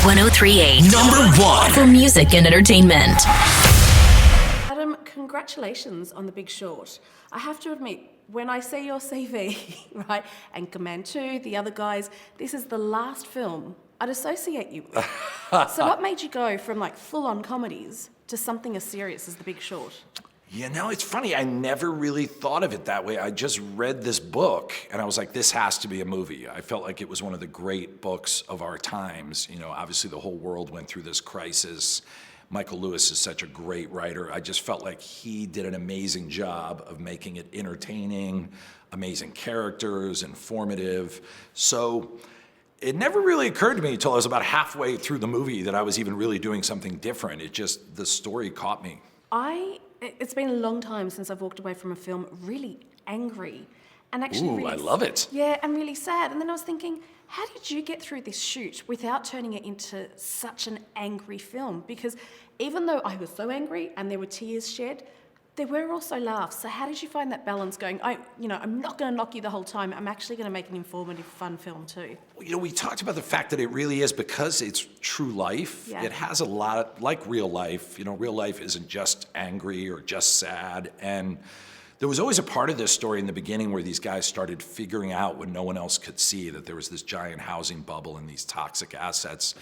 103.8. Number 1 for music and entertainment. Adam, congratulations on The Big Short. I have to admit, when I see your CV, right, Anchorman 2, the other guys, this is the last film I'd associate you with. So what made you go from like full-on comedies to something as serious as The Big Short? You know, it's funny. I never really thought of it that way. I just read this book, and I was like, this has to be a movie. I felt like it was one of the great books of our times. You know, obviously the whole world went through this crisis. Michael Lewis is such a great writer. I just felt like he did an amazing job of making it entertaining, amazing characters, informative. So it never really occurred to me until I was about halfway through the movie that I was even really doing something different. The story caught me. It's been a long time since I've walked away from a film really angry and actually really... I love it. Yeah, and really sad. And then I was thinking, how did you get through this shoot without turning it into such an angry film? Because even though I was so angry and there were tears shed, there were also laughs. So how did you find that balance going, I'm not going to knock you the whole time. I'm actually going to make an informative, fun film too. You know, we talked about the fact that it really is, because it's true life. Yeah. It has a lot, like real life. You know, real life isn't just angry or just sad. And there was always a part of this story in the beginning where these guys started figuring out what no one else could see, that there was this giant housing bubble and these toxic assets,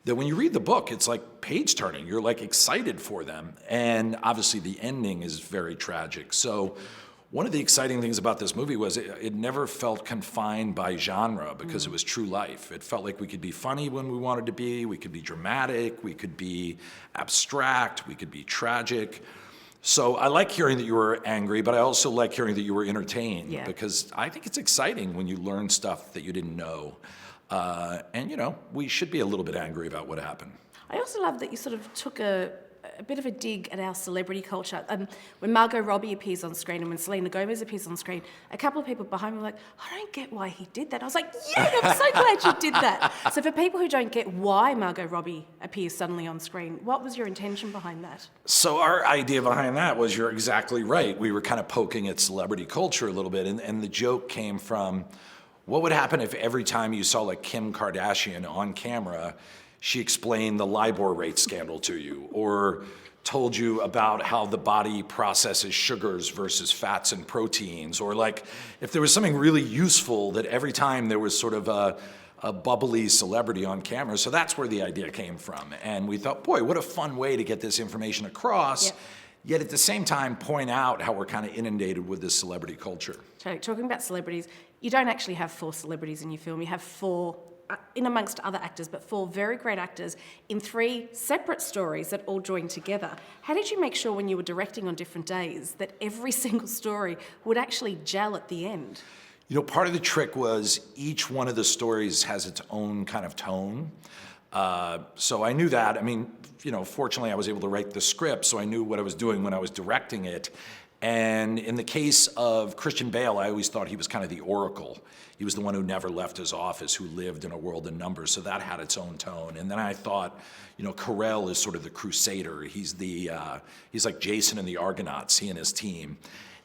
that when you read the book, it's like page turning. You're like excited for them. And obviously the ending is very tragic. So one of the exciting things about this movie was it never felt confined by genre, because it was true life. It felt like we could be funny when we wanted to be, we could be dramatic, we could be abstract, we could be tragic. So I like hearing that you were angry, but I also like hearing that you were entertained, because I think it's exciting when you learn stuff that you didn't know. And, you know, we should be a little bit angry about what happened. I also love that you sort of took a bit of a dig at our celebrity culture. When Margot Robbie appears on screen and when Selena Gomez appears on screen, a couple of people behind me were like, I don't get why he did that. I was like, yeah, I'm so glad you did that. So for people who don't get why Margot Robbie appears suddenly on screen, what was your intention behind that? So our idea behind that was, you're exactly right. We were kind of poking at celebrity culture a little bit, and the joke came from, what would happen if every time you saw like Kim Kardashian on camera, she explained the LIBOR rate scandal to you, or told you about how the body processes sugars versus fats and proteins, or like if there was something really useful that every time there was sort of a bubbly celebrity on camera. So that's where the idea came from. And we thought, boy, what a fun way to get this information across. Yep. Yet at the same time, point out how we're kind of inundated with this celebrity culture. So talking about celebrities, you don't actually have 4 celebrities in your film. You have 4, in amongst other actors, but 4 very great actors in 3 separate stories that all join together. How did you make sure when you were directing on different days that every single story would actually gel at the end? You know, part of the trick was each one of the stories has its own kind of tone. So I knew that. I mean, you know, fortunately I was able to write the script, so I knew what I was doing when I was directing it. And in the case of Christian Bale, I always thought he was kind of the oracle. He was the one who never left his office, who lived in a world of numbers, so that had its own tone. And then I thought, you know, Carell is sort of the crusader. He's like Jason and the Argonauts, he and his team.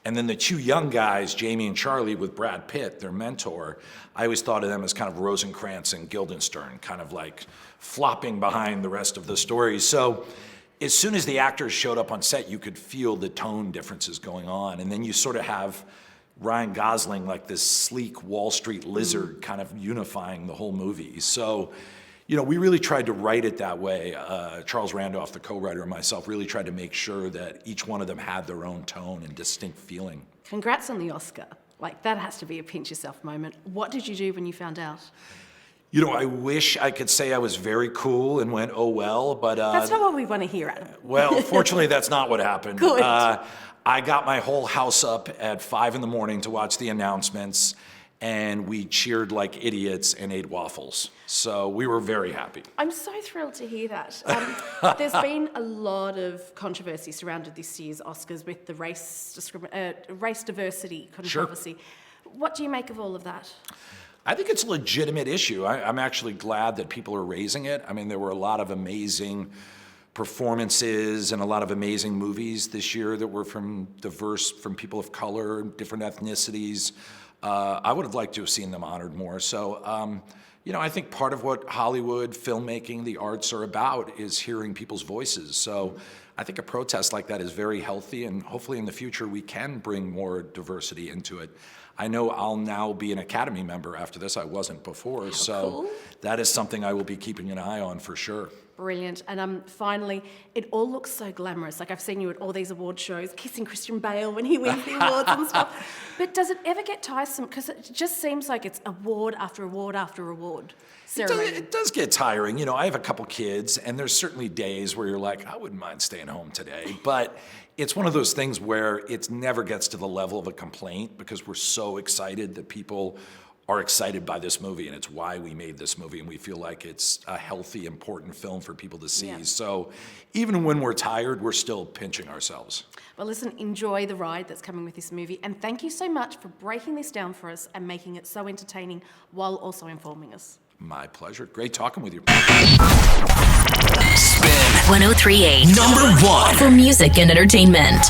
And then the 2 young guys, Jamie and Charlie, with Brad Pitt, their mentor, I always thought of them as kind of Rosencrantz and Guildenstern, kind of like flopping behind the rest of the story. So as soon as the actors showed up on set, you could feel the tone differences going on. And then you sort of have Ryan Gosling like this sleek Wall Street lizard kind of unifying the whole movie. So, you know, we really tried to write it that way. Charles Randolph, the co-writer, and myself really tried to make sure that each one of them had their own tone and distinct feeling. Congrats on the Oscar. Like, that has to be a pinch yourself moment. What did you do when you found out? You know, I wish I could say I was very cool and went, oh, well, but... that's not what we want to hear, Adam. Well, fortunately, that's not what happened. Good. I got my whole house up at 5 a.m. to watch the announcements, and we cheered like idiots and ate waffles. So we were very happy. I'm so thrilled to hear that. There's been a lot of controversy surrounded this year's Oscars with the race diversity controversy. Sure. What do you make of all of that? I think it's a legitimate issue. I'm actually glad that people are raising it. I mean, there were a lot of amazing performances and a lot of amazing movies this year that were from people of color, different ethnicities. I would have liked to have seen them honored more. So, I think part of what Hollywood, filmmaking, the arts are about is hearing people's voices. So I think a protest like that is very healthy, and hopefully in the future we can bring more diversity into it. I know I'll now be an Academy member after this. I wasn't before, so cool. that is something I will be keeping an eye on for sure. Brilliant. And finally, it all looks so glamorous. Like I've seen you at all these award shows, kissing Christian Bale when he wins the awards and stuff. But does it ever get tiresome? Because it just seems like it's award after award after award ceremony. It does get tiring. I have a couple kids, and there's certainly days where you're like, I wouldn't mind staying home today. But it's one of those things where it never gets to the level of a complaint because we're so excited that people are excited by this movie, and it's why we made this movie, and we feel like it's a healthy, important film for people to see. Yeah. So even when we're tired, we're still pinching ourselves. Well, listen, enjoy the ride that's coming with this movie, and thank you so much for breaking this down for us and making it so entertaining while also informing us. My pleasure. Great talking with you. Spin 1038. #1 for music and entertainment.